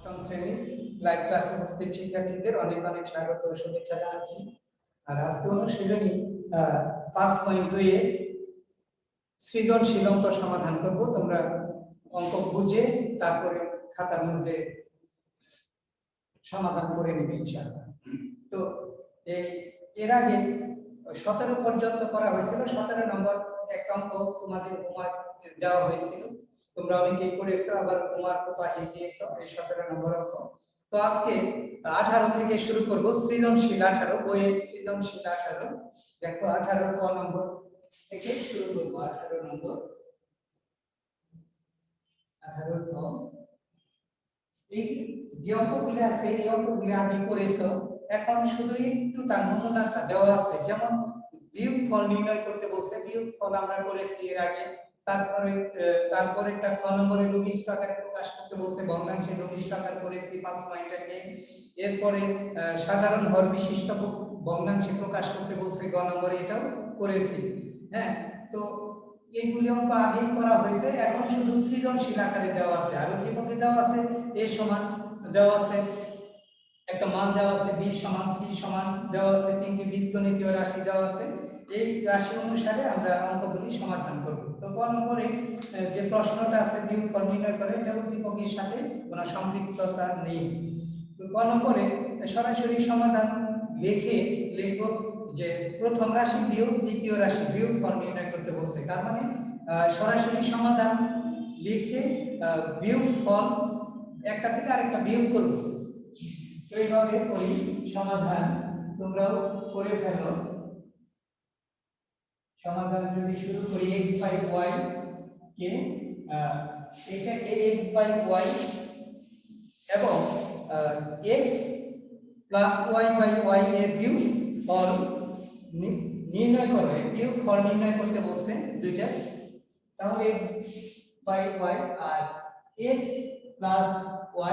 অষ্টম শ্রেণীর লাইভ ক্লাসে উপস্থিত শিক্ষার্থীদের অনেক অনেক স্বাগত ও শুভেচ্ছা জানাচ্ছি। আর আজকে অনুশীলনী 5.2 এ সৃজনশীল অঙ্ক সমাধান করব। তোমরা অঙ্ক বুঝে তারপরে খাতার মধ্যে সমাধান করে নেবে ইনশাআল্লাহ। তো এর আগে 17 পর্যন্ত করা হয়েছিল। 17 নম্বর একটা অঙ্ক তোমাদের হোমওয়ার্ক দেওয়া হয়েছিল, তোমরা অনেকেই করেছো, আবার হোমওয়ার্ক পাঠিয়ে দিয়েছো এই 17 নম্বর অঙ্ক। তো আজকে 18 থেকে শুরু করব। সৃজনশীল 18, বইয়ের সৃজনশীল 18। দেখো 18 ক নম্বর থেকে শুরু করব। 18 নম্বর, 18 ক। এই যে অঙ্কগুলো আছে এই অঙ্কগুলো আগে করেছো, এখন শুধু একটু তার নমুনাটা দেওয়া আছে। যেমন বিয়োগফল নির্ণয় করতে বলছে, বিয়োগফল আমরা করেছি এর আগে। তারপরে একটা খ নম্বরে লঘিষ্ঠ আকারে প্রকাশ করতে বলছে, ভগ্নাংশে লঘিষ্ঠ আকার করেছি 5 পয়েন্টে। এরপরে সাধারণ হর বিশিষ্ট ভগ্নাংশে প্রকাশ করতে বলছে গ নম্বরে, এটাও করেছি। হ্যাঁ, তো এইগুলি অঙ্ক আগেই করা হয়েছে, এখন শুধু সৃজনশীল আকারে দেওয়া আছে। আর উদ্দীপকে দেওয়া আছে a সমান দেওয়া আছে, একটা মান দেওয়া আছে b সমান c সমান দেওয়া আছে, তিনটি বীজগণিতীয় রাশি দেওয়া আছে। এই রাশি অনুসারে আমরা অঙ্কগুলি সমাধান করব। তো ক নম্বরে যে প্রশ্নটা আছে বিয়োগফল নির্ণয় করে, এটা উদ্দীপকের সাথে কোনো সম্পৃক্ততা নেই। তো ক নম্বরে সরাসরি সমাধান লিখব যে প্রথম রাশি বিয়োগ দ্বিতীয় রাশি বিয়োগফল নির্ণয় করতে বলছে। তার মানে সরাসরি সমাধান লিখে বিয়োগফল একটা থেকে আরেকটা বিয়োগ করব। তো এইভাবে করি সমাধান, তোমরাও করে ফেলো। সমাধান যদি শুরু করি x বাই y কে এটাকে x বাই y এবং x plus y by y এর বিয়োগফল নির্ণয় করো। এর বিয়োগফল নির্ণয় করতে বলছে দুইটা, তাহলে x বাই y আর x plus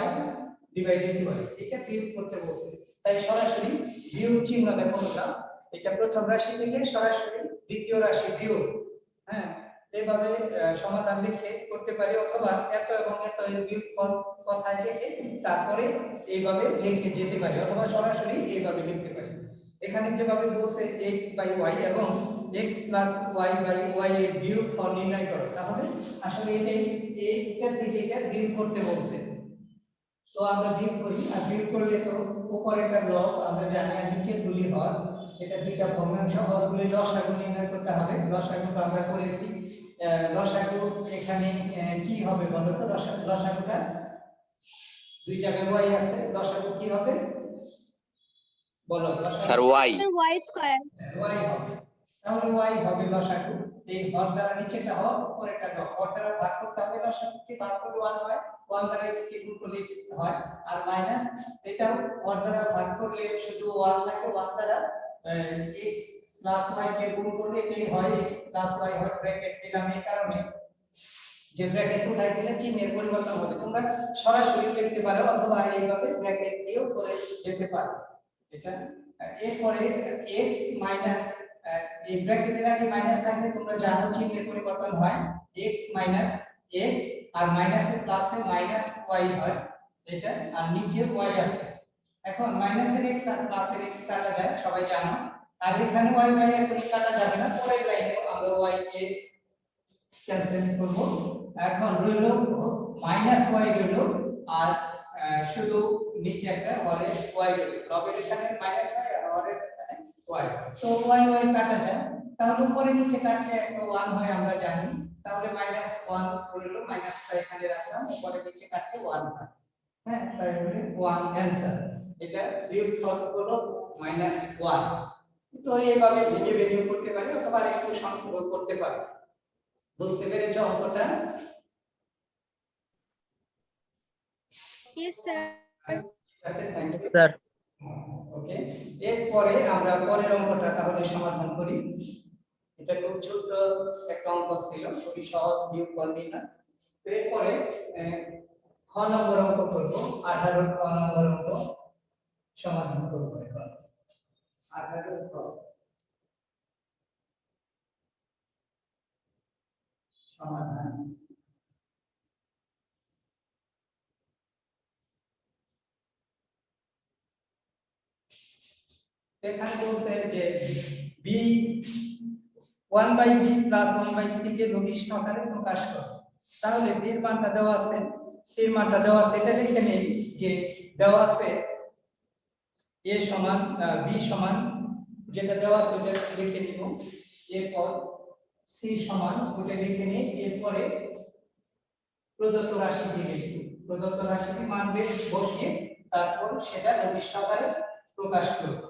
y divided y, এটা বিয়োগ করতে বলছে। তাই সরাসরি বিয়োগ চিহ্ন দেখো না, এটা প্রথম রাশি থেকে সরাসরি দ্বিতীয় রাশি বিয়োগ। হ্যাঁ, এইভাবে সমাধান লিখে করতে পারি, অথবা এত এবং এত এর বিয়োগফল কথায় লিখে তারপরে এইভাবে লিখে যেতে পারি, অথবা সরাসরি এইভাবে লিখতে পারি। এখানে যেভাবে বলছে x বাই y এবং x plus y by y এর বিয়োগফল নির্ণয় করো, তাহলে আসলে এইটা থেকে এটা বিয়োগ করতে বলছে। তো আমরা বিয়োগ করি, আর বিয়োগ করলে তো উপরেরটা লব আমরা জানি আর নিচের গুলি হর। এটা দুইটা ভগ্নাংশ, হরগুলি লসাগু নির্ণয় করতে হবে। লসাগু তো আমরা করেছি। লসাগু এখানে কি হবে বলো তো? লসাগুটা দুই জায়গায় y আছে, লসাগু কি হবে বলো? Sir y square. y হবে, তাহলে y হবে লসাগু। এই হর দ্বারা নিচেটা হর, উপরেরটা লব। হর দ্বারা ভাগ করতে হবে, লসাগুকে ভাগ করলে 1 হয়, 1 দ্বারা x কে গুণ করলে x হয়, আর মাইনাস এটাও হর দ্বারা ভাগ করলে শুধু 1 থাকে, 1 দ্বারা x প্লাস y কে গুণ করলে এটাই হয়, x প্লাস y হয়। ব্র্যাকেট দিলাম এই কারণে যে ব্র্যাকেট উঠাই দিলে চিহ্নের পরিবর্তন হবে। তোমরা সরাসরি লিখতে পারো, অথবা এইভাবে ব্র্যাকেট দিয়েও করে যেতে পারো এটা। এরপরে x মাইনাস, এই ব্র্যাকেটের আগে মাইনাস থাকলে তোমরা জানো চিহ্নের পরিবর্তন হয়, x মাইনাস x আর মাইনাসে প্লাসে মাইনাস y হয় এটা, আর নিচে y আছে। এখন মাইনাসের x আর প্লাসের x কাটা যায়, সবাই জানো। আর এখানে y y এখন কাটা যাবে না, পরের লাইনে আমরা y কে ক্যান্সেল করব। এখন রইল মাইনাস y রইল, আর শুধু নিচে একটা হরের y রইল। লবের এখানে মাইনাস হয় আর হরের এখানে y, তো y y কাটা যায়। তাহলে উপরে নিচে কাটলে একটা 1 হয় আমরা জানি, তাহলে মাইনাস 1 রইল, মাইনাসটা এখানে রাখলাম, উপরে নিচে কাটলে 1 হয়। হ্যাঁ, তাই বলে 1 অ্যানসার। এটা বিয়োগফল হলো -1। তো এইভাবে ভেঙে ভেঙে করতে পারি, অথবা আরেকটু সংক্ষেপ করতে পারি। বুঝতে পেরেছো অঙ্কটা? Yes sir. আচ্ছা, থ্যাংক ইউ স্যার। ওকে, এরপরে আমরা পরের অঙ্কটা তাহলে সমাধান করি। এটা খুব ছোট একটা অঙ্ক ছিল, খুবই সহজ বিয়োগফল নির্ণয়। এরপরে খ নম্বর অঙ্ক করব। 18 খ নম্বর অঙ্ক সমাধান করব এখন। 18 খ সমাধান। এখানে বলছে যে বি 1/b প্লাস 1/c কে লঘিষ্ঠ আকারে প্রকাশ করো। তাহলে b এর মানটা দেওয়া আছে, c এর মানটা দেওয়া আছে, এটা লিখে নেই যে দেওয়া আছে a সমান b সমান যেটা দেওয়া আছে ওটা লিখে নিব, এরপর c সমান ওটা লিখে নেই, এরপরে প্রদত্ত রাশিটি লিখব, প্রদত্ত রাশিটি মান বসিয়ে তারপর সেটা লঘিষ্ঠ আকারে প্রকাশ করব।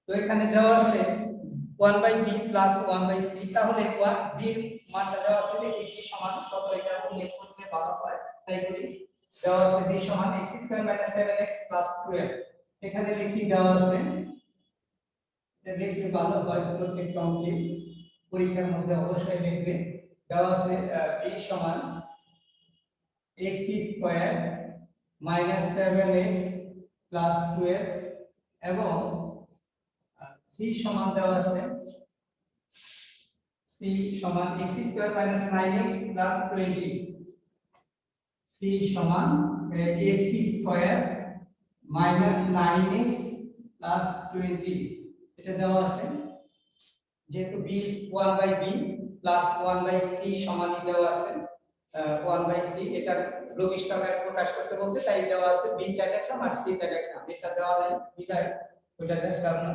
তো এখানে দেওয়া আছে 1/b প্লাস 1/c, তাহলে b এর মানটা দেওয়া আছে যে b সমান কত এটা উল্লেখ করতে ভালো হয়, তাই করি। দেওয়া আছে b সমান x² - 7x + 12, এখানে লিখি দেওয়া আছে, এটা লিখলে ভালো হয়, প্রত্যেকটা অঙ্কে পরীক্ষার মধ্যে অবশ্যই লিখবে। দেওয়া আছে b সমান x² - 7x + 12 এবং c সমান দেওয়া আছে c সমান x² - 9x + 20, c সমান x² - 9x + 20, এটা দেওয়া আছে। যেহেতু b 1/b প্লাস 1/c সমানই দেওয়া আছে 1/c, এটা লঘিষ্ঠ আকারে প্রকাশ করতে বলছে, তাই দেওয়া আছে b টা লিখলাম আর c টা লিখলাম, এটা দেওয়া নাই বিদায় ওটা লিখলাম না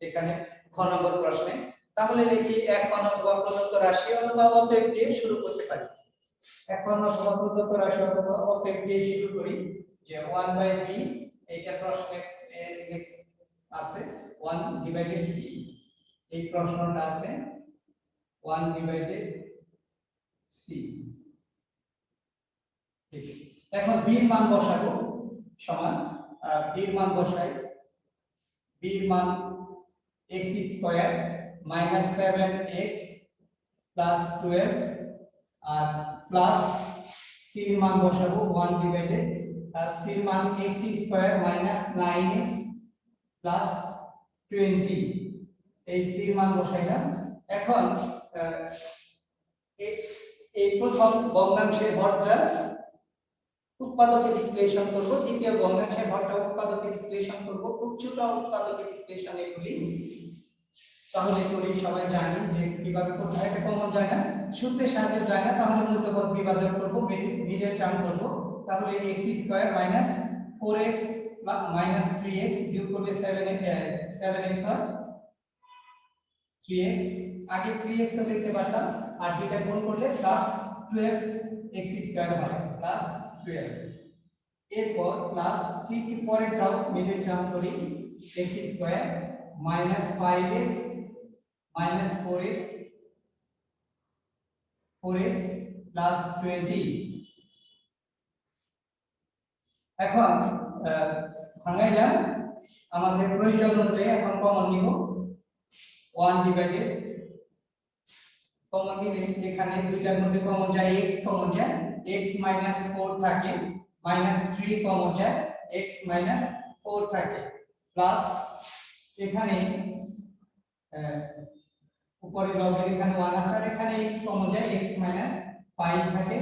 এখানে খ নম্বর প্রশ্নে। তাহলে লিখি এখন অথবা প্রদত্ত রাশি অথবা অতএব দিয়ে শুরু করতে পারি। এখন অথবা প্রদত্ত রাশি অথবা অতএব দিয়ে শুরু করি। যে 1/b এইটা প্রশ্নে আছে 1/c, এই প্রশ্নটা আছে 1/c। এখন b এর মান বসাবো, সমান b এর মান বসাই, b এর মান x² - 7x + 12 আর প্লাস c এর মান বসাবো 1/, আর c এর মান x² - 9x + 20, এই c এর মান বসাইলাম। এখন এই প্রথম ভগ্নাংশের হরটা উৎপাদকে বিশ্লেষণ করব, দ্বিতীয় ভগ্নাংশের হরটা উৎপাদকে বিশ্লেষণ করব, খুব ছোট উৎপাদকে বিশ্লেষণ এগুলি। তাহলে করি সবাই জানি যে কিভাবে করতে হয়, এটা কমন যায় না, সূত্রের সাহায্যে যায় না, তাহলে মধ্যপদ বিভাজন করব, মিডল টার্ম করব। তাহলে x² - 4x - 3x বিয়োগ করবে 7x হয় 3x, আগে 3x ও লিখতে পারতাম, আর দুইটা গুণ করলে +12x² হয় +12, এরপর প্লাস ঠিক পরেরটাও মিডল টার্ম করি, x² - 5x - 4x + 20। এখন ভাঙাইলাম, আমাদের প্রয়োজন অনুযায়ী এখন কমন নিব, 1/, কমন নিলে এখানে দুইটার মধ্যে কমন যায় x কমন যায়, x - 4 থাকে, -3 কমন যায়, x - 4 থাকে, প্লাস এখানে উপরে লগের এখানে 1 আছে, আর এখানে x কমন যায়, x - 5 থাকে,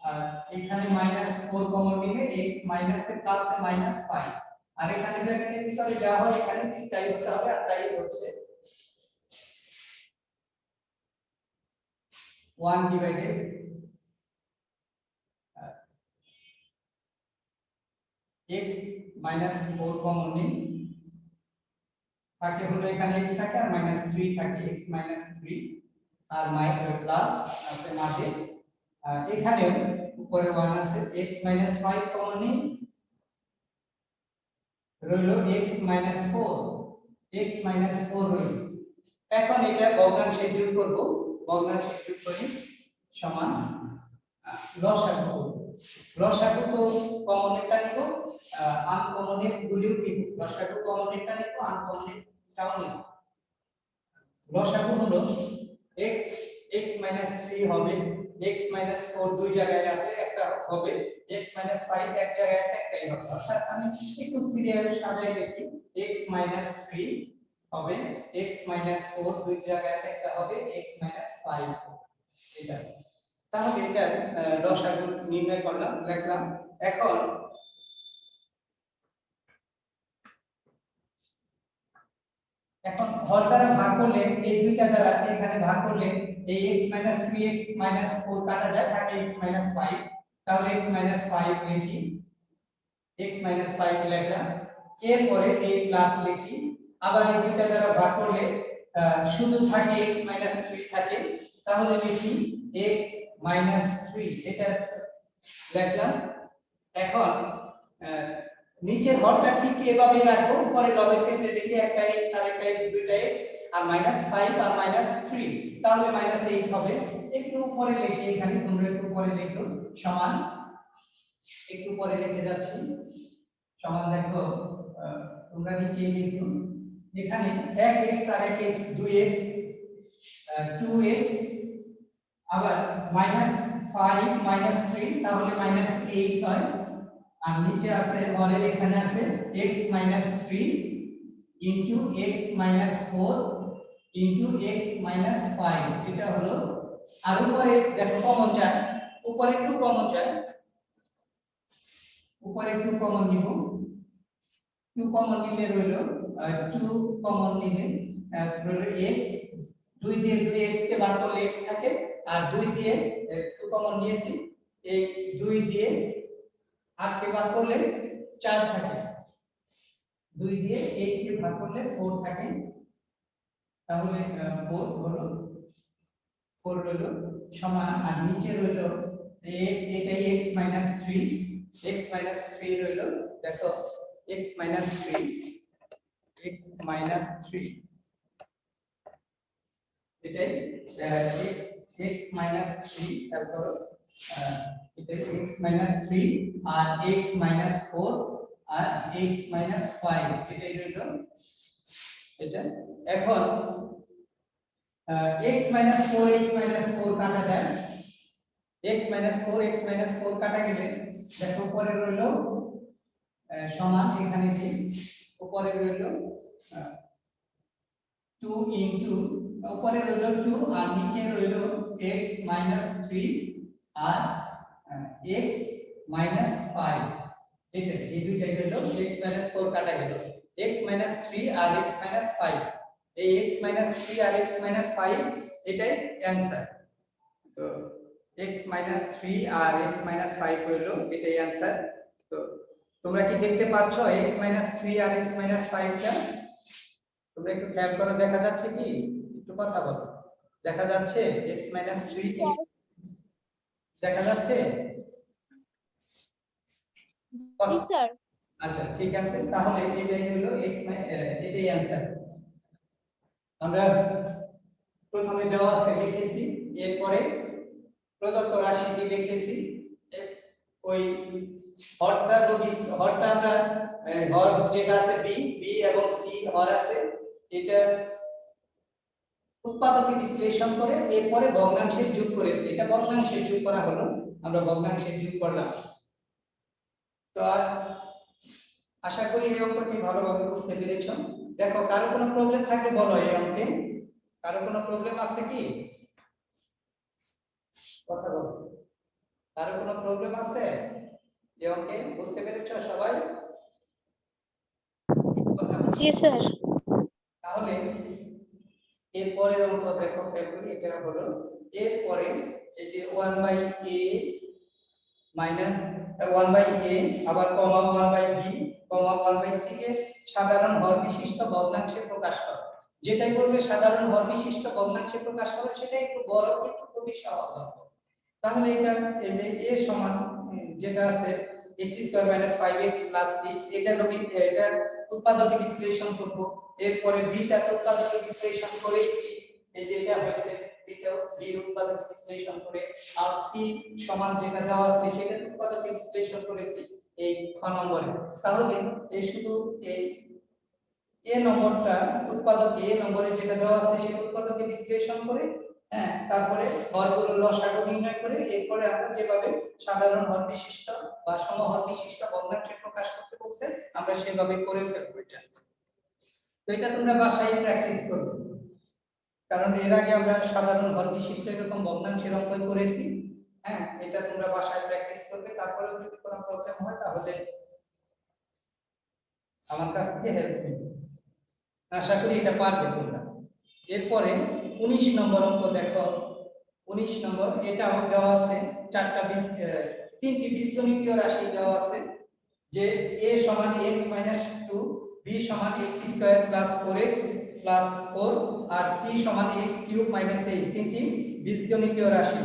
আর এখানে -4 কমন নিলে x এর প্লাসে -5, আর এখানে ব্র্যাকেটের ভিতরে যা হয় এখানে ঠিক তাই হতে হবে, আর তাই হচ্ছে 1/, x - 4 কমন নিই, থাকে হলো এখানে x থাকে আর -3 থাকে, x - 3 আর প্লাস আছে মাঝে, এখানে উপরে 1 আছে, x - 5 কমন নিই, রইলো x - 4, x - 4 রইল। এখন এটা ভগ্নাংশে যোগ করব, ভগ্নাংশে যোগ করি সমান লসাগু, লসাগু তো কমনেরটা নিব, আনকমনের গুলিও নিব, লসাগু কমনেরটা নিব, আনকমনেরটাও নিব। লসাগু হলো x - 3 হবে, x - 4 দুই জায়গায় আছে, একটা হবে, x - 5 এক জায়গায় আছে, একটাই হবে, অর্থাৎ আমি একটু সিরিয়ালে সাজাই লিখি, x - 3 হবে, x - 4 দুই জায়গায় আছে, একটা হবে, x - 5 এটা। তাহলে এটা লসাগু নির্ণয় করলাম, লিখলাম। এখন এখন হর দ্বারা ভাগ করলে এই দুইটা দ্বারা এখানে ভাগ করলে এই x 3x 4 কাটা যায়, থাকে x 5। তাহলে x 5 লিখি, x 5 লিখলাম। এরপরে এই প্লাস লিখি, আবার এই দুইটা দ্বারা ভাগ করলে শুধু থাকে x 3 থাকে, তাহলে লিখি x 3 এটা লিখলাম। এখন নিচের হরটা ঠিক এভাবে রাখবো, পরে লবের ক্ষেত্রে দেখি একটা x আর একটা x, দুইটা x আর -5 আর -3, তাহলে -8 হবে। একটু উপরে লিখি, এখানে তোমরা একটু উপরে লিখো সমান, একটু পরে লিখে যাচ্ছি সমান। দেখো তোমরা নিচে লিখো, এখানে 1x আর 1x 2x 2x, আবার -5 3, তাহলে -8 হয়। আর নিচে আছে হরের এখানে আছে x 3 into x 4 into x 5, এটা হলো। আর উপরে দেখো কমন যায়, উপরে একটু কমন যায়, উপরে একটু কমন নিব, 2 কমন নিলে রইল 2 কমন নিলে রইল x, 2 দিয়ে 2x কে ভাগ করলে x থাকে, আর 2 দিয়ে 2 কমন নিয়েছি, এই 2 দিয়ে 8 কে ভাগ করলে 4 থাকে, 2 দিয়ে 8 কে ভাগ করলে 4 থাকে, তাহলে 4 হলো, 4 রইল সমান। আর নিচে রইল x, এটাই x 3, x 3 রইল। দেখো x 3, x 3 এটাই x 3, তারপর এটা x 3 আর x 4 আর x 5, এটাই রইল এটা। এখন x 4 x 4 কাটা যায়, x 4 কাটা গেলে দেখো উপরে রইল সমান, এখানে কি উপরে রইল 2 ইনটু, উপরে রইল 2 আর নিচে রইল x 3 আর x 5, এটা এই দুইটাই হলো x 4 কাটা গেল, x 3 আর x 5, এই x 3 আর x 5 এটাই অ্যানসার। তো x 3 আর x 5 হলো, এটাই অ্যানসার। তো তোমরা কি দেখতে পাচ্ছ x 3 আর x 5 টা? তোমরা একটু খেয়াল করো, দেখা যাচ্ছে কি? একটু কথা বলো, দেখা যাচ্ছে x 3 দেখা যাচ্ছে? জি স্যার। আচ্ছা ঠিক আছে, তাহলে এটাই হলো x, এটাই অ্যানসার। আমরা প্রথমে দেওয়া আছে লিখেছি, এরপরে প্রদত্ত রাশিটি লিখেছি, ওই হরটা আমরা হর যেটা আছে b এবং c হর আছে, এটা উৎপাদকে বিশ্লেষণ করে এরপরে ভগ্নাংশের যোগ করেছে, এটা ভগ্নাংশের যোগ করা হলো, আমরা ভগ্নাংশের যোগ করলাম। তো আশা করি এই অঙ্কটি ভালোভাবে বুঝতে পেরেছ। দেখো কারো কোনো প্রবলেম থাকলে বলো, এই অঙ্কে কারো কোনো প্রবলেম আছে কি? কথা বলো, কারো কোনো প্রবলেম আছে এই অঙ্কে? বুঝতে পেরেছো সবাই? জি স্যার। তাহলে এরপরের অঙ্ক দেখো, এটা হলো এরপরে এই যে 1/a মাইনাস 1/a আবার কমা 1/b কমা 1/c কে সাধারণ হর বিশিষ্ট ভগ্নাংশে প্রকাশ করো। যেটাই বলবে সাধারণ হর বিশিষ্ট ভগ্নাংশে প্রকাশ করো, সেটাই একটু বড়, একটু খুবই সহজ হবে। তাহলে এটা এই যে a সমান যেটা আছে x² - 5x + 6, এটা উৎপাদকে বিশ্লেষণ করব। এরপরে b টা উৎপাদকে বিশ্লেষণ করেছি, এই যে এটা হয়েছে এটাও b উৎপাদকে বিশ্লেষণ করে, আর c সমান যেটা দেওয়া আছে সেটা উৎপাদকে বিশ্লেষণ করেছি এই খ নম্বরে। তাহলে এই শুধু এই a নম্বরটা উৎপাদকে, a নম্বরে যেটা দেওয়া আছে সেটা উৎপাদকে বিশ্লেষণ করে, হ্যাঁ, তারপরে হরগুলোর লসাগু নির্ণয় করে, এরপরে আমরা যেভাবে সাধারণ হর বিশিষ্ট বা সমহর বিশিষ্ট ভগ্নাংশে প্রকাশ করতে বলছে আমরা সেভাবে করে ফেলবো এটা। তো এটা তোমরা বাসায় প্র্যাকটিস করবে, কারণ এর আগে আমরা সাধারণ হর বিশিষ্ট এরকম ভগ্নাংশের অঙ্ক করেছি। হ্যাঁ, এটা তোমরা বাসায় প্র্যাকটিস করবে, তারপরে যদি কোনো প্রবলেম হয় তাহলে আমার কাছ থেকে হেল্প নেবে। আশা করি এটা পারবে তোমরা। এরপরে 19 নম্বর অঙ্ক দেখো। 19 নম্বর এটা দেওয়া আছে তিনটি বীজগণিতীয় রাশি দেওয়া আছে যে a সমান x মাইনাস 2, b সমান x square plus 4x plus 4 আর c সমান x কিউব মাইনাস 8 তিনটি বীজগণিতীয় রাশি।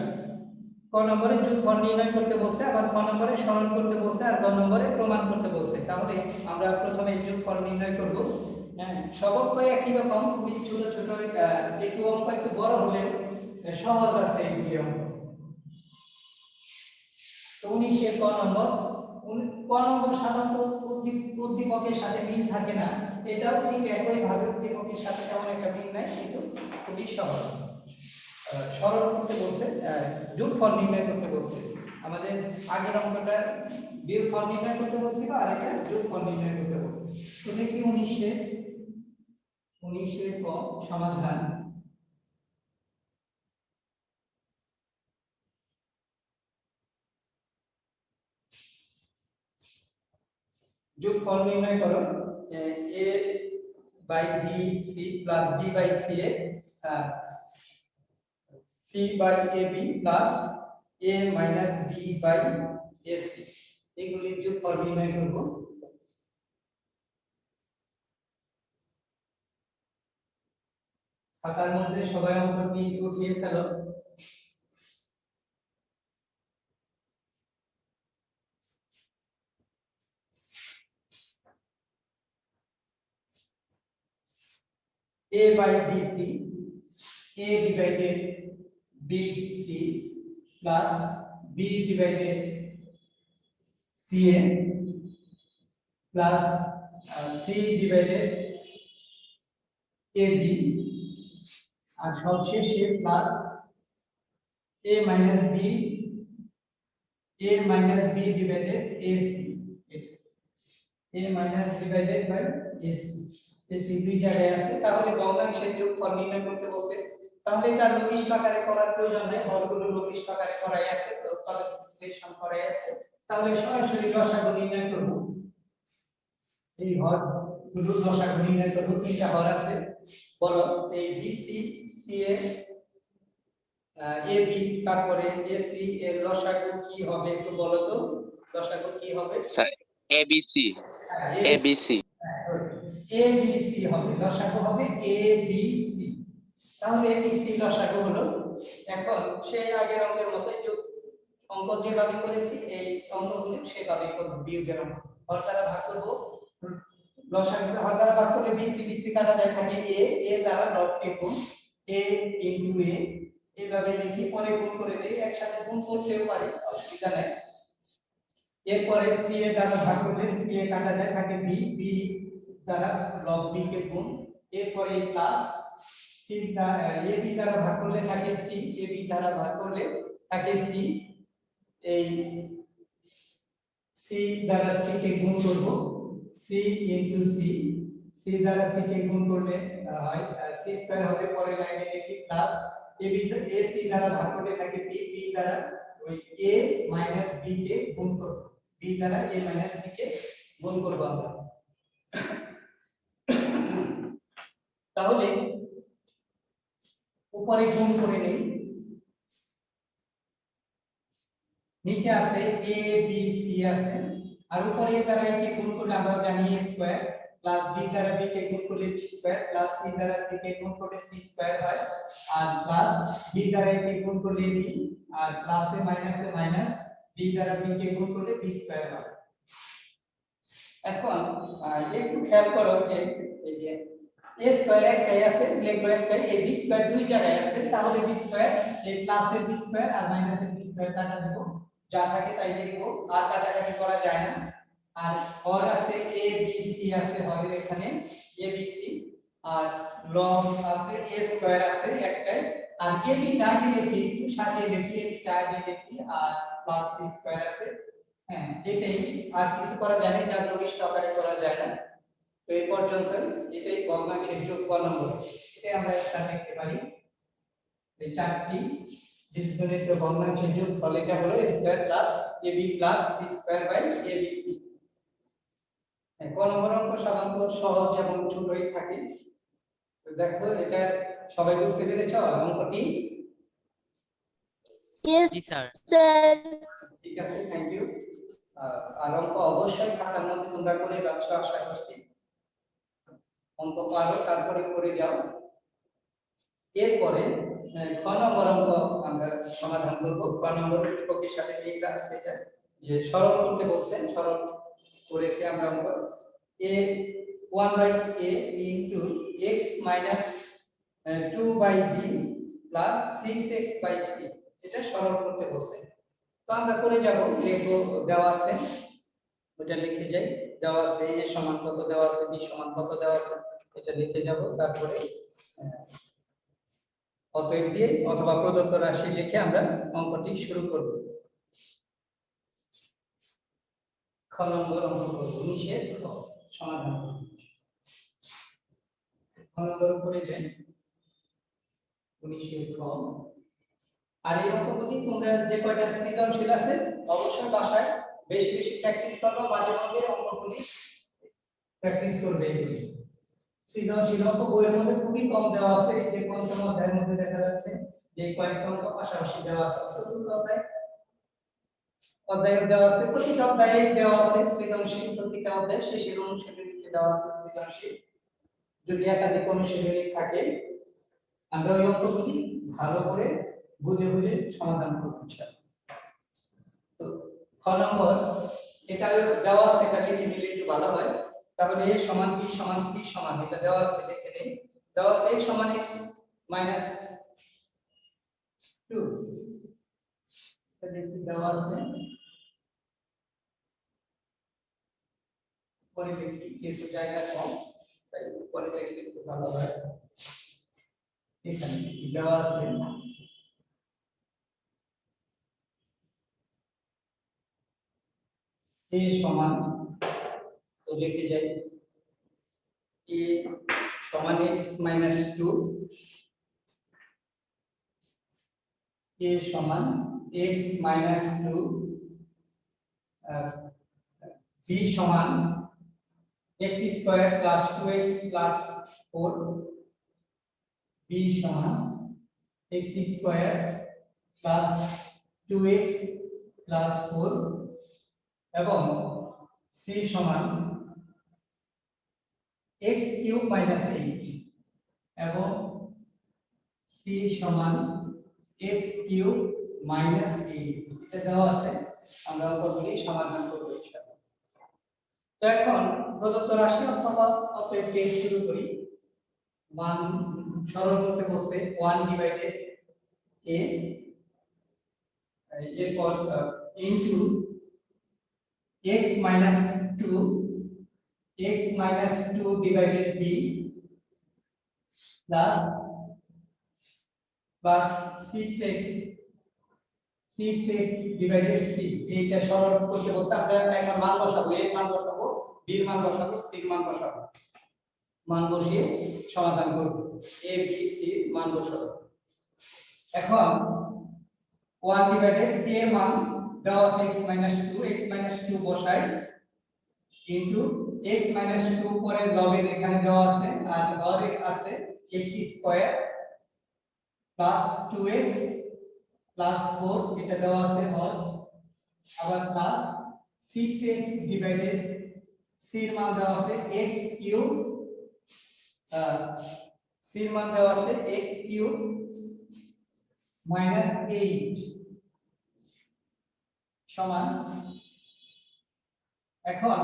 ক নম্বরে যোগফল নির্ণয় করতে বলছে, আবার খ নম্বরে সরল করতে বলছে, আর গ নম্বরে প্রমাণ করতে বলছে। তাহলে আমরা প্রথমে যোগফল নির্ণয় করব। হ্যাঁ, সব অঙ্ক একই রকম, খুবই ছোট ছোট, একটু অঙ্ক একটু বড় হলে সহজ আছে এগুলি অঙ্ক। তো 19 এর ক নম্বর, ক নম্বর সাধারণত উদ্দীপকের সাথে মিল থাকে না, এটাও ঠিক একই ভাবে উদ্দীপকের সাথে তেমন একটা মিল নাই, কিন্তু খুবই সহজ। সরল করতে বলছে, যোগফল নির্ণয় করতে বলছে। আমাদের আগের অঙ্কটা বিয়োগফল নির্ণয় করতে বলছিল, আর এটা যোগফল নির্ণয় করতে বলছে। তো দেখি 19 এর ক সমাধান। যোগফল নির্ণয় করো, a by b c plus b by c a, c by ab plus a minus b by ac, এগুলির যোগফল নির্ণয় করব। খাতার মধ্যে সবাই অঙ্কটি উঠিয়ে ফেলো। a by bc, a divided bc plus b divided ca plus c divided ab, আর সবশেষে plus a minus b divided ac, a minus divided by ac, ac দুই জায়গায় আছে। তাহলে ভগ্নাংশের যোগফল নির্ণয় করতে বলছে। তাহলে এটা লঘিষ্ঠ আকারে করার প্রয়োজন নেই, হরগুলো লঘিষ্ঠ আকারে করাই আছে, তো উৎপাদক বিশ্লেষণ করাই আছে। তাহলে সরাসরি লসাগু নির্ণয় করব। এই হর গুলো লসাগু নির্ণয় করব। তিনটা হর আছে, বলো এই বিসি সিএ এ বি তারপরে এসি এর লসাগু কি হবে একটু বলো তো। লসাগু কি হবে? স্যার এবিসি, এবিসি এবিসি হবে, লসাগু হবে এবিসি। তাহলে এবিসি লসাগু হলো। এখন সেই আগের অঙ্কের মতো অঙ্ক যেভাবে করেছি এই অঙ্কগুলো সেভাবে করব। বিয়োগের অঙ্ক হর দ্বারা ভাগ করব, লসাগু হর দ্বারা ভাগ করলে বিসি বিসি কাটা যায়, থাকে এ দ্বারা লব কে গুণ, a ইনটু a, এইভাবে দেখি পরে গুণ করে দেই, একসাথে গুণ করতেও পারি, অসুবিধা নাই। এরপরে সি এ দ্বারা ভাগ করলে সি এ কাটা যায়, থাকে বি, বি দ্বারা লব বি কে গুণ, এরপরে প্লাস সি দ্বারা এ বি দ্বারা ভাগ করলে থাকে সি, এ বি দ্বারা ভাগ করলে থাকে সি, এই সি দ্বারা সি কে গুণ করব, সি ইনটু সি, সি দ্বারা সি কে গুণ করলে হয় সি স্কয়ার হবে, পরে লাইনে লিখি plus A B A C দ্বারা ভাগ করলে থাকে বি, বি দ্বারা ওই a মাইনাস b কে গুণ করব, b দ্বারা a মাইনাস b কে গুণ করব আমরা। তাহলে উপরে গুণ করে নেই, নিচে আছে a b c আছে, আর উপরে a দ্বারা a কে গুণ করলে আমরা জানি a স্কয়ার, প্লাস b দ্বারা b কে গুণ করলে b স্কয়ার, প্লাস c দ্বারা c কে গুণ করলে c স্কয়ার হয়, আর প্লাস b দ্বারা a কে গুণ করলে b, আর প্লাস এ মাইনাস b দ্বারা b কে গুণ করলে b স্কয়ার হয়। এখন একটু খেয়াল করো যে এই যে a স্কয়ার একটাই আছে, লিখবো একটাই, a b স্কয়ার দুই জায়গায় আছে, তাহলে b স্কয়ার এই প্লাস এর b স্কয়ার আর মাইনাস এর b স্কয়ার কাটা দেব, যা থাকে তাই লিখবো, আর কাটাকাটি করা যায় না। আর হর আছে a b c আছে, হরের এখানে a b c, আর লব আছে a স্কয়ার আছে একটাই, আর a b টা আগে লিখি, একটু সাজিয়ে লিখি, a b টা আগে লিখি, আর প্লাস c স্কয়ার আছে। হ্যাঁ, এটাই, আর কিছু করা যায় না, এটা লঘিষ্ঠ আকারে করা যায় না। তো এই পর্যন্ত এটাই ভগ্নাংশের যোগফল নম্বর, এটাই আমরা একটা লিখতে পারি। এই চারটি বীজগণিত ভগ্নাংশের যোগফল এটা হলো a square plus ab plus c square by abc। ক নম্বর অঙ্ক সাধারণত সহজ এবং ছোটই থাকে, তো দেখো এটা সবাই বুঝতে পেরেছো অঙ্কটি? Yes, জি স্যার। sir. ঠিক আছে, থ্যাংক ইউ। আর অঙ্ক অবশ্যই খাতার মধ্যে তোমরা করে যাচ্ছ আশা করছি। অঙ্ক পারো তারপরে করে যাও। এরপরে খ নম্বর অঙ্ক আমরা সমাধান করব। খ নম্বর উদ্দীপকের সাথে মিল আছে এটা, যে সরল করতে বলছেন, সরল করেছি আমরা অঙ্ক। a 1/a into x minus 2/b plus 6x/c, এটা সরল করতে বলছেন। তো আমরা করে যাব, লিখব, দেওয়া আছে ওটা লিখে যাই। দেওয়া আছে a সমান কত দেওয়া আছে, b সমান কত দেওয়া আছে, এটা লিখে যাব। তারপরে অতএব দিয়ে অথবা প্রদত্ত রাশি লিখে আমরা অঙ্কটি শুরু করব। খ নম্বর অঙ্ক করব, 19 খ সমাধান করব। খ নম্বর করে দেন 19 খ। আর এই অঙ্কগুলি তোমরা যে কয়টা সৃজনশীল আছে অবশ্যই বাসায় বেশি বেশি প্র্যাকটিস করবে, মাঝে মাঝে অঙ্কগুলি প্র্যাকটিস করবে। এগুলি সৃজনশীল অঙ্ক বইয়ের মধ্যে খুবই কম দেওয়া আছে, এই যে পঞ্চম অধ্যায়ের মধ্যে দেখা যাচ্ছে যে কয়েকটা অঙ্ক পাশাপাশি দেওয়া আছে। চতুর্থ অধ্যায় দেওয়া আছে, প্রতিটা অধ্যায়ে দেওয়া আছে সৃজনশীল, প্রতিটা অধ্যায় শেষের অনুশীলনীতে দেওয়া আছে সৃজনশীল। যদি একাধিক অনুশীলনী থাকে আমরা ওই অঙ্কগুলি ভালো করে বুঝে বুঝে সমাধান করব ইনশাআল্লাহ। তো খ নম্বর এটা দেওয়া আছে, এটা লিখে নিলে একটু ভালো হয়। তাহলে a সমান b সমান c সমান, এটা দেওয়া আছে লিখে নেই। দেওয়া আছে x সমান x minus 2, এটা লিখে দেওয়া আছে। পরে লিখি, কিন্তু জায়গা কম, তাই পরে লিখলে একটু ভালো হয়। এখানে দেওয়া আছে a সমান, তো লিখে যাই a সমান x minus 2, a সমান x minus 2, b সমান x square plus 2x plus 4, b সমান x square plus 2x plus 4, এবং c সমান x cube minus 8, এবং c সমান x cube minus 8, এটা দেওয়া আছে। আমরা অঙ্কগুলি সমাধান করব ইনশাআল্লাহ। তো এখন প্রদত্ত রাশি অথবা অতএব দিয়ে শুরু করি। মান সরল করতে বলছে 1 ডিভাইডেড a, এরপর into x minus 2, x minus 2 divided b plus 6x divided c, এইটা সরল করতে বলছে। আমরা এখন মান বসাবো, a এর মান বসাবো, b এর মান বসাবো, c এর মান বসাবো। মান বসিয়ে সমাধান করব, a b c এর মান বসাবো। এখন 1 ডিভাইডেড a মান দেওয়া আছে x minus 2, x minus 2 বসাই ইনটু x minus 2 পরে লবের এখানে দেওয়া আছে, আর হরে আছে x square plus 2x plus 4, এটা দেওয়া আছে হর, আবার প্লাস 6x ডিভাইডেড c এর মান দেওয়া আছে x কিউব, c এর মান দেওয়া আছে x কিউব minus 8 সমান। এখন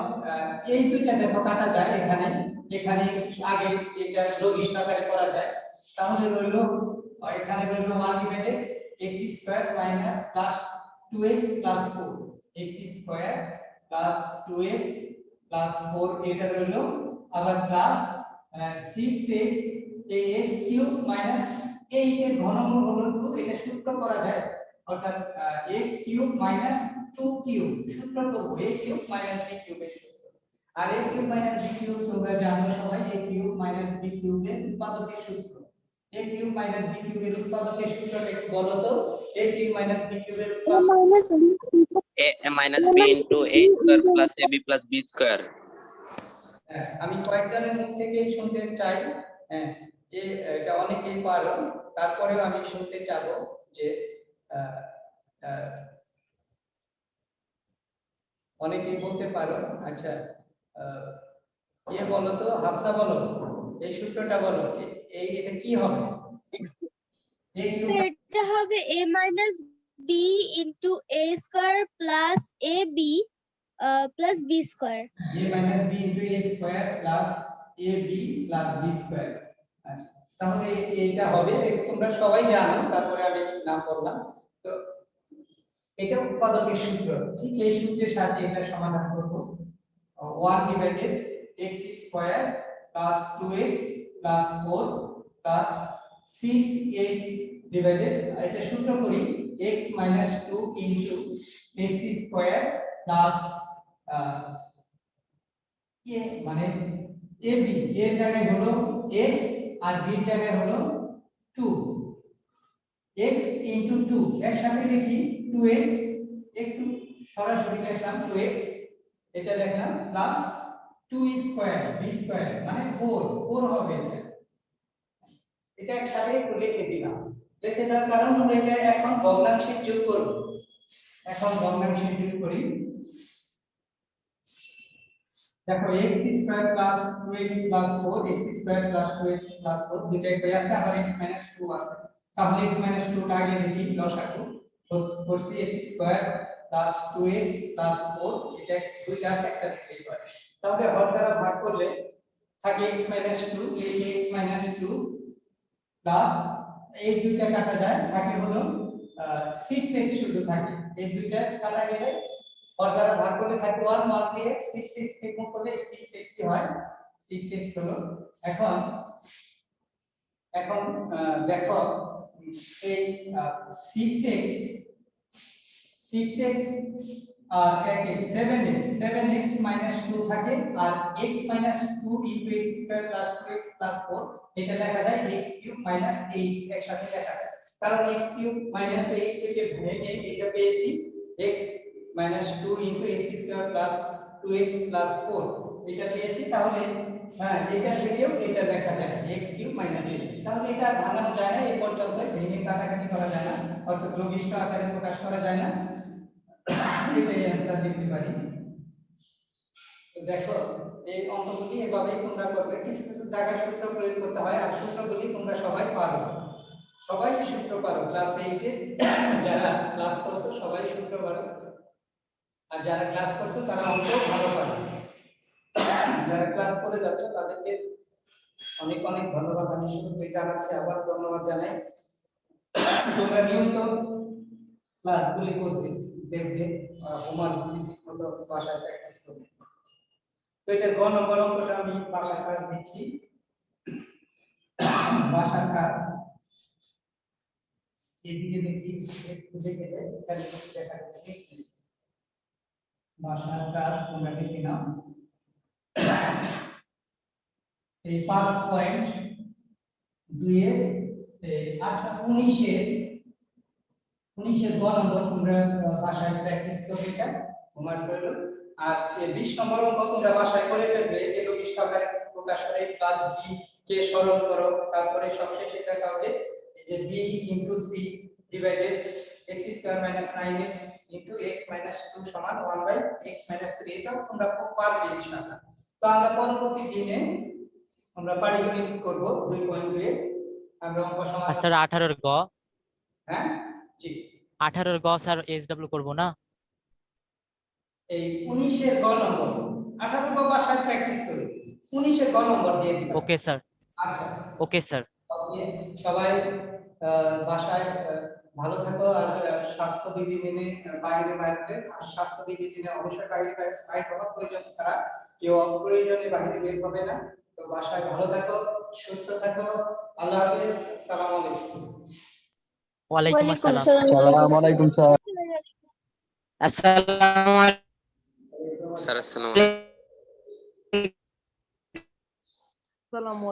এই দুইটা দেখো কাটা যায়, এখানে এখানে আগে এটা লঘিষ্ঠ আকারে করা যায়। তাহলে রইল এখানে রইল 1 divided x square minus plus 2x plus 4, x square plus 2x plus 4, এটা রইল। আবার প্লাস 6x, এই x কিউব মাইনাস 8 এর ঘনমূল হলো 2, এটা সূত্র করা যায়, অর্থাৎ x কিউব মাইনাস 2 কিউব সূত্র করব, a কিউব মাইনাস b কিউবের সূত্র। আর a cube minus b cube তোমরা জানো সবাই, a কিউব মাইনাস b কিউবের উৎপাদকের সূত্র। a কিউব মাইনাস b কিউবের উৎপাদকের সূত্রটা একটু বলো তো। a কিউব মাইনাস b কিউবের a minus b into a square plus ab plus b square. আমি কয়েকজনের মুখ থেকে শুনতে চাই। হ্যাঁ, এটা অনেকেই পারো, তারপরেও আমি শুনতে চাবো যে অনেকেই বলতে পারো। আচ্ছা, বলো তো, হাফসা বলো, এই সূত্রটা বলো, এটা কি হবে? এটা হবে a minus b into a square plus ab plus b square. a minus b into a square plus ab plus b square। আচ্ছা, তাহলে এটা হবে, তোমরা সবাই জানো, তারপরে আমি নাম বললাম। তো এটা উৎপাদকের সূত্র, ঠিক এই সূত্রের সাহায্যে এটা সমাধান করব। 1 divided x square plus 2x plus 4 plus 6x divided, এটা সূত্র করি, x minus 2 into x square plus মানে ab এর জায়গায় হলো x আর b এর জায়গায় হলো 2, x into 2 একসাথে লিখি 2x, একটু সরাসরি লিখলাম 2x, এটা লিখলাম প্লাস 2 স্কয়ার b স্কয়ার মানে 4 হবে এটা একসাথে একটু লিখে দিলাম। লিখে দেওয়ার কারণ হলো এটা এখন ভগ্নাংশে যোগ করব। এখন ভগ্নাংশে যোগ করি। দেখো x square plus 2x plus 4, x square plus 2x plus 4 দুটাই কই আছে, আবার x 2 আছে। তাহলে x 2 টা আগে লিখি, লসাগু করছি x square plus 2x plus 4, এটা দুইটা আছে, একটা লিখেই পারে। তাহলে হর দ্বারা ভাগ করলে থাকে x 2, লিখি x 2 প্লাস এই দুইটা কাটা যায়, থাকে হলো 6x শুধু থাকে, এই দুইটা কাটা গেলে হর দ্বারা ভাগ করলে থাকে 1 1 দিয়ে 6x কে গুণ করলে 6x হয়, 6x হলো। এখন দেখো এই 6x আর 1x 7x 2 থাকে, আর x 2 into x square plus 2x plus 4 এটা লেখা যায় x cube minus 8 একসাথে লেখা যায়, কারণ x cube minus 8 থেকে ভেঙে এটা পেয়েছি x 2 into x square plus 2x plus 4 এটা পেয়েছি। তাহলে হ্যাঁ, এটা থেকেও এটা লেখা যায় x cube minus 8, তাহলে এটা আর ভাঙানো যায় না, এই পর্যন্ত ভেঙে কাটাকাটি করা যায় না, অর্থাৎ লঘিষ্ঠ আকারে প্রকাশ করা যায় না, এটাই অ্যানসার লিখতে পারি। তো দেখো এই অঙ্কগুলি এভাবেই তোমরা করবে, কিছু কিছু জায়গায় সূত্র প্রয়োগ করতে হয়, আর সূত্রগুলি তোমরা সবাই পারো, সবাই সূত্র পারো, ক্লাস 8 এ যারা ক্লাস করছো সবাই সূত্র পারো, আর যারা ক্লাস করছো তারা অঙ্ক ভালো পারো। যারা ক্লাস করে যাচ্ছ তাদেরকে অনেক অনেক ধন্যবাদ আমি শুরুতেই জানাচ্ছি, আবার ধন্যবাদ জানাই। তোমরা নিয়মিত ক্লাসগুলি করবে, দেখবে, হোমওয়ার্ক ঠিকমতো বাসায় প্র্যাকটিস করবে। তো এটার গ নম্বর অঙ্কটা আমি বাসার কাজ দিচ্ছি। বাসার কাজ এদিকে দেখি, একটু দেখে এখানে দেখা যাচ্ছে বাসার কাজ তোমরা দেখে নাও। এই 5.2 এর 19 এর গ নম্বর তোমরা বাসায় প্র্যাকটিস করবে, এটা তোমার হলো। আর 20 নম্বর অঙ্ক তোমরা বাসায় করে ফেলবে, এই লঘিষ্ঠ আকারে প্রকাশ করে প্লাস b কে সরল করো, তারপরে সবশেষে দেখা হবে এই যে b into c divided x square minus 9x into x 2 সমান 1/x 3, এটাও তোমরা খুব পারবে ইনশাআল্লাহ। তো আমরা পরবর্তী দিনে আমরা পাটিগণিত করব 2.2 এ, আমরা অঙ্ক সমাধান। স্যার 18 এর গ, হ্যাঁ জি 18 এর গ স্যার এসডব্লিউ করব না, এই 19 এর গ নম্বর, 18 গ বাসায় প্র্যাকটিস করো, 19 এর গ নম্বর দিয়ে দিবা। ওকে স্যার, আচ্ছা ওকে স্যার। ওকে, সবাই বাসায় ভালো থাকো, আর স্বাস্থ্যবিধি মেনে বাইরে বাইরে, আর স্বাস্থ্যবিধি মেনে অবশ্যই বাইরে বাইরে হওয়ার প্রয়োজন ছাড়া কেউ অপ্রয়োজনে বাইরে বের হবে না। তো বাসায় ভালো থাকো, সুস্থ থাকো, আল্লাহ হাফেজ, আসসালামু আলাইকুম। ওয়ালাইকুম আসসালাম। আসসালামু আলাইকুম স্যার। আসসালামু আলাইকুম স্যার। আসসালামু আলাইকুম। আসসালামু